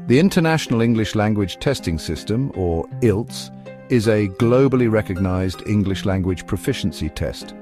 The International English Language Testing System, or IELTS, is a globally recognized English language proficiency test.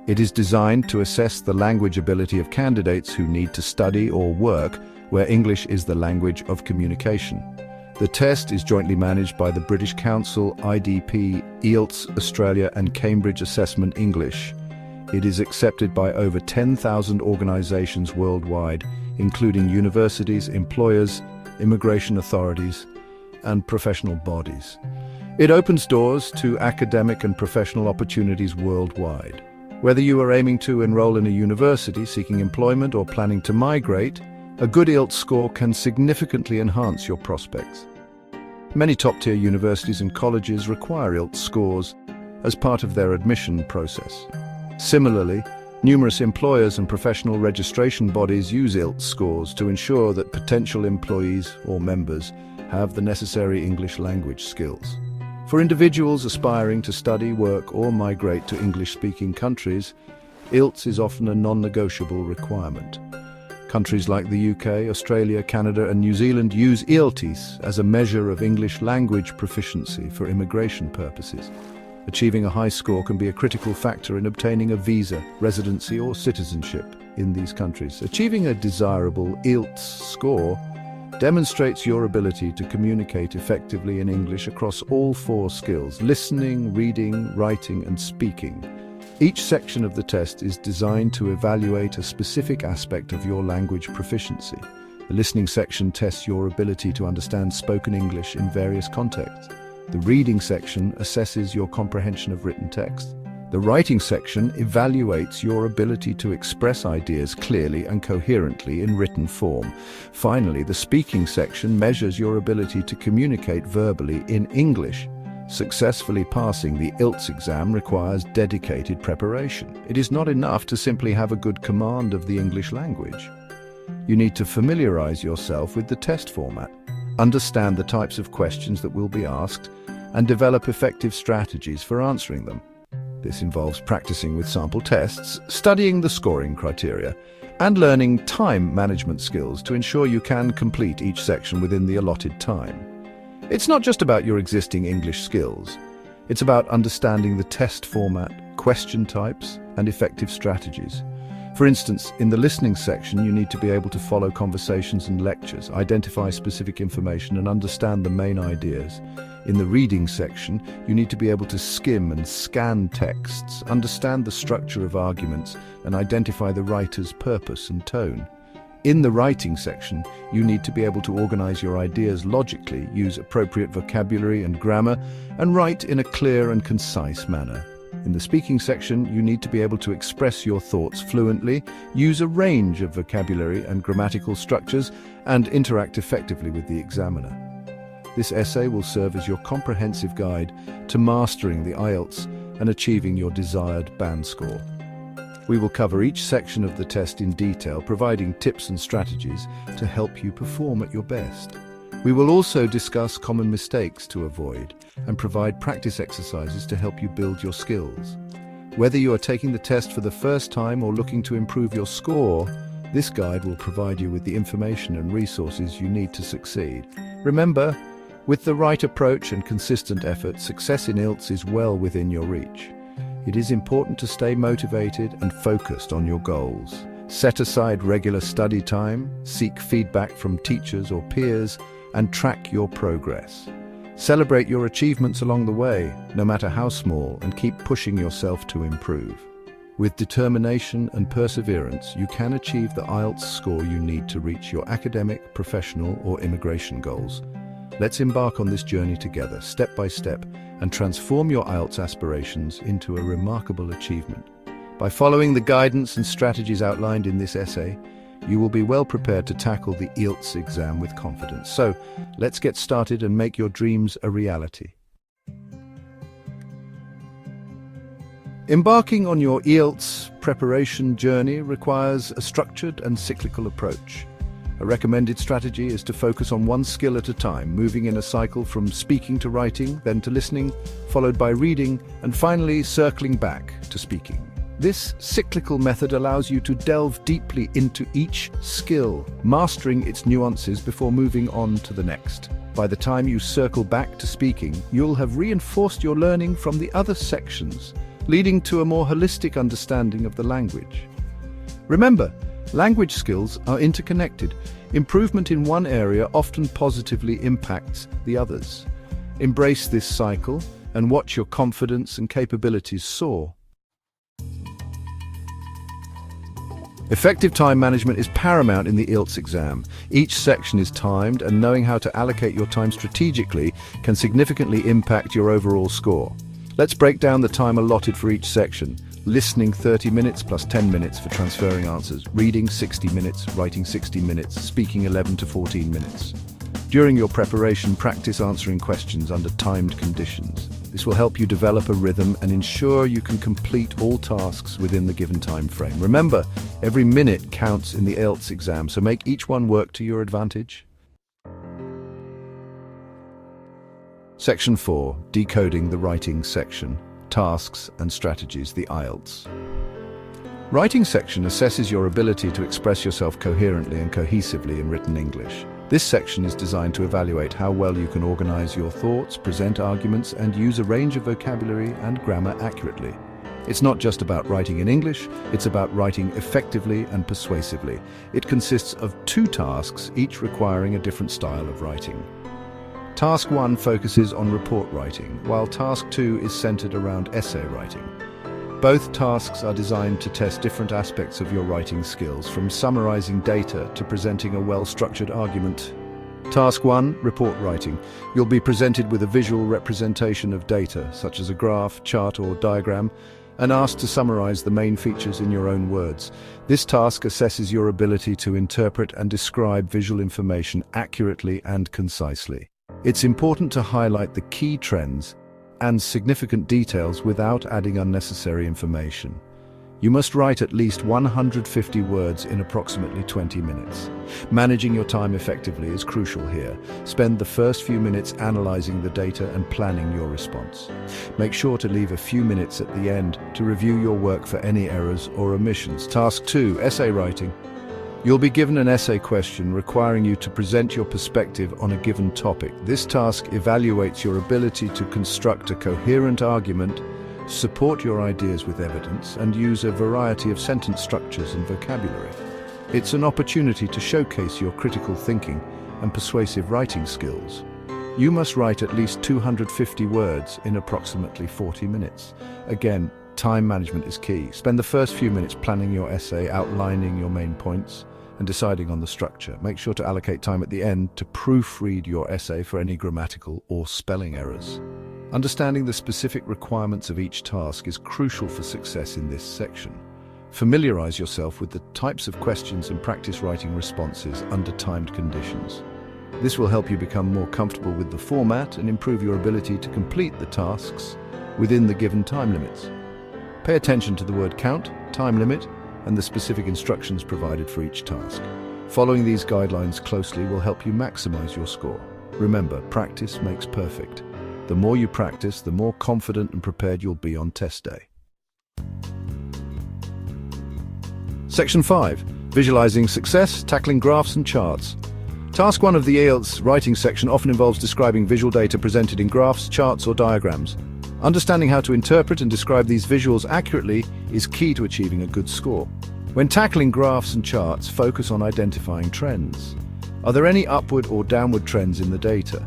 It is designed to assess the language ability of candidates who need to study or work where English is the language of communication. The test is jointly managed by the British Council, IDP, IELTS Australia and Cambridge Assessment English. It is accepted by over 10,000 organizations worldwide, including universities, employers, immigration authorities, and professional bodies. It opens doors to academic and professional opportunities worldwide. Whether you are aiming to enroll in a university, seeking employment, or planning to migrate, a good IELTS score can significantly enhance your prospects. Many top-tier universities and colleges require IELTS scores as part of their admission process. Similarly, numerous employers and professional registration bodies use IELTS scores to ensure that potential employees or members have the necessary English language skills. For individuals aspiring to study, work, or migrate to English-speaking countries, IELTS is often a non-negotiable requirement. Countries like the UK, Australia, Canada, and New Zealand use IELTS as a measure of English language proficiency for immigration purposes. Achieving a high score can be a critical factor in obtaining a visa, residency, or citizenship in these countries. Achieving a desirable IELTS score demonstrates your ability to communicate effectively in English across all 4 skills: listening, reading, writing, and speaking. Each section of the test is designed to evaluate a specific aspect of your language proficiency. The listening section tests your ability to understand spoken English in various contexts. The reading section assesses your comprehension of written text. The writing section evaluates your ability to express ideas clearly and coherently in written form. Finally, the speaking section measures your ability to communicate verbally in English. Successfully passing the IELTS exam requires dedicated preparation. It is not enough to simply have a good command of the English language. You need to familiarize yourself with the test format, understand the types of questions that will be asked, and develop effective strategies for answering them. This involves practicing with sample tests, studying the scoring criteria, and learning time management skills to ensure you can complete each section within the allotted time. It's not just about your existing English skills. It's about understanding the test format, question types, and effective strategies. For instance, in the listening section, you need to be able to follow conversations and lectures, identify specific information, and understand the main ideas. In the reading section, you need to be able to skim and scan texts, understand the structure of arguments, and identify the writer's purpose and tone. In the writing section, you need to be able to organize your ideas logically, use appropriate vocabulary and grammar, and write in a clear and concise manner. In the speaking section, you need to be able to express your thoughts fluently, use a range of vocabulary and grammatical structures, and interact effectively with the examiner. This essay will serve as your comprehensive guide to mastering the IELTS and achieving your desired band score. We will cover each section of the test in detail, providing tips and strategies to help you perform at your best. We will also discuss common mistakes to avoid and provide practice exercises to help you build your skills. Whether you are taking the test for the first time or looking to improve your score, this guide will provide you with the information and resources you need to succeed. Remember, with the right approach and consistent effort, success in IELTS is well within your reach. It is important to stay motivated and focused on your goals. Set aside regular study time, seek feedback from teachers or peers, and track your progress. Celebrate your achievements along the way, no matter how small, and keep pushing yourself to improve. With determination and perseverance, you can achieve the IELTS score you need to reach your academic, professional, or immigration goals. Let's embark on this journey together, step by step, and transform your IELTS aspirations into a remarkable achievement. By following the guidance and strategies outlined in this essay, you will be well prepared to tackle the IELTS exam with confidence. So, let's get started and make your dreams a reality. Embarking on your IELTS preparation journey requires a structured and cyclical approach. A recommended strategy is to focus on one skill at a time, moving in a cycle from speaking to writing, then to listening, followed by reading, and finally circling back to speaking. This cyclical method allows you to delve deeply into each skill, mastering its nuances before moving on to the next. By the time you circle back to speaking, you'll have reinforced your learning from the other sections, leading to a more holistic understanding of the language. Remember, language skills are interconnected. Improvement in one area often positively impacts the others. Embrace this cycle and watch your confidence and capabilities soar. Effective time management is paramount in the IELTS exam. Each section is timed, and knowing how to allocate your time strategically can significantly impact your overall score. Let's break down the time allotted for each section. Listening 30 minutes plus 10 minutes for transferring answers. Reading 60 minutes, writing 60 minutes, speaking 11 to 14 minutes. During your preparation, practice answering questions under timed conditions. This will help you develop a rhythm and ensure you can complete all tasks within the given time frame. Remember, every minute counts in the IELTS exam, so make each one work to your advantage. Section 4. Decoding the writing section. Tasks and strategies, the IELTS. Writing section assesses your ability to express yourself coherently and cohesively in written English. This section is designed to evaluate how well you can organize your thoughts, present arguments, and use a range of vocabulary and grammar accurately. It's not just about writing in English, it's about writing effectively and persuasively. It consists of 2 tasks, each requiring a different style of writing. Task 1 focuses on report writing, while Task 2 is centered around essay writing. Both tasks are designed to test different aspects of your writing skills, from summarizing data to presenting a well-structured argument. Task 1, report writing. You'll be presented with a visual representation of data, such as a graph, chart, or diagram, and asked to summarize the main features in your own words. This task assesses your ability to interpret and describe visual information accurately and concisely. It's important to highlight the key trends and significant details without adding unnecessary information. You must write at least 150 words in approximately 20 minutes. Managing your time effectively is crucial here. Spend the first few minutes analyzing the data and planning your response. Make sure to leave a few minutes at the end to review your work for any errors or omissions. Task 2, essay writing. You'll be given an essay question requiring you to present your perspective on a given topic. This task evaluates your ability to construct a coherent argument, support your ideas with evidence, and use a variety of sentence structures and vocabulary. It's an opportunity to showcase your critical thinking and persuasive writing skills. You must write at least 250 words in approximately 40 minutes. Again, time management is key. Spend the first few minutes planning your essay, outlining your main points, and deciding on the structure. Make sure to allocate time at the end to proofread your essay for any grammatical or spelling errors. Understanding the specific requirements of each task is crucial for success in this section. Familiarize yourself with the types of questions and practice writing responses under timed conditions. This will help you become more comfortable with the format and improve your ability to complete the tasks within the given time limits. Pay attention to the word count, time limit, and the specific instructions provided for each task. Following these guidelines closely will help you maximize your score. Remember, practice makes perfect. The more you practice, the more confident and prepared you'll be on test day. Section 5. Visualizing success, tackling graphs and charts. Task 1 of the IELTS writing section often involves describing visual data presented in graphs, charts, or diagrams. Understanding how to interpret and describe these visuals accurately is key to achieving a good score. When tackling graphs and charts, focus on identifying trends. Are there any upward or downward trends in the data?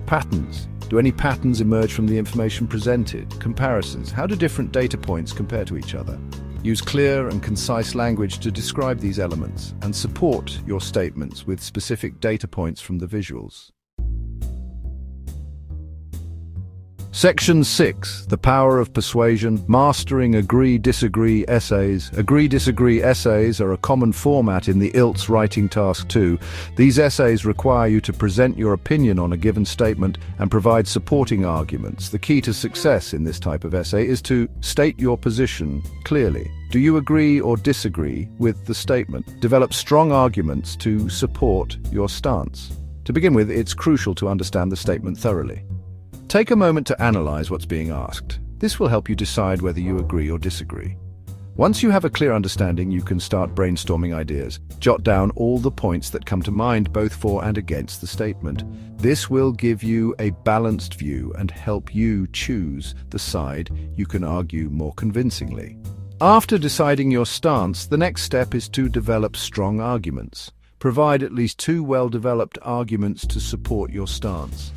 Patterns. Do any patterns emerge from the information presented? Comparisons. How do different data points compare to each other? Use clear and concise language to describe these elements and support your statements with specific data points from the visuals. Section 6. The power of persuasion, mastering agree-disagree essays. Agree-disagree essays are a common format in the IELTS Writing Task 2. These essays require you to present your opinion on a given statement and provide supporting arguments. The key to success in this type of essay is to state your position clearly. Do you agree or disagree with the statement? Develop strong arguments to support your stance. To begin with, it's crucial to understand the statement thoroughly. Take a moment to analyze what's being asked. This will help you decide whether you agree or disagree. Once you have a clear understanding, you can start brainstorming ideas. Jot down all the points that come to mind, both for and against the statement. This will give you a balanced view and help you choose the side you can argue more convincingly. After deciding your stance, the next step is to develop strong arguments. Provide at least 2 well-developed arguments to support your stance.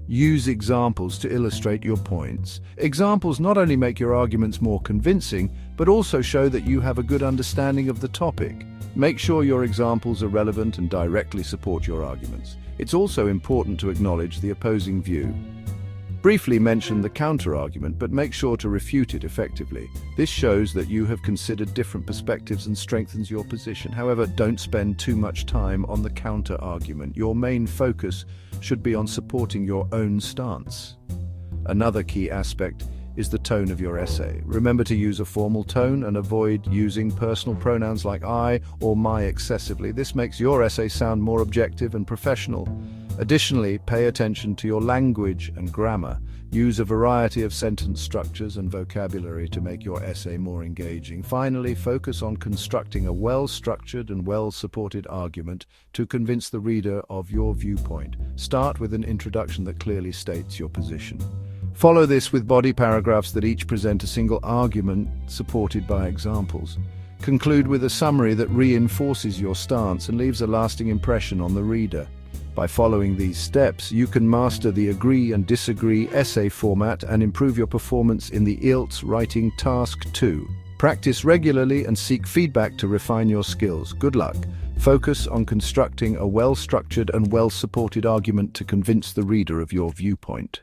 Use examples to illustrate your points. Examples not only make your arguments more convincing, but also show that you have a good understanding of the topic. Make sure your examples are relevant and directly support your arguments. It's also important to acknowledge the opposing view. Briefly mention the counter-argument, but make sure to refute it effectively. This shows that you have considered different perspectives and strengthens your position. However, don't spend too much time on the counter-argument. Your main focus should be on supporting your own stance. Another key aspect is the tone of your essay. Remember to use a formal tone and avoid using personal pronouns like I or my excessively. This makes your essay sound more objective and professional. Additionally, pay attention to your language and grammar. Use a variety of sentence structures and vocabulary to make your essay more engaging. Finally, focus on constructing a well-structured and well-supported argument to convince the reader of your viewpoint. Start with an introduction that clearly states your position. Follow this with body paragraphs that each present a single argument supported by examples. Conclude with a summary that reinforces your stance and leaves a lasting impression on the reader. By following these steps, you can master the agree and disagree essay format and improve your performance in the IELTS Writing Task 2. Practice regularly and seek feedback to refine your skills. Good luck. Focus on constructing a well-structured and well-supported argument to convince the reader of your viewpoint.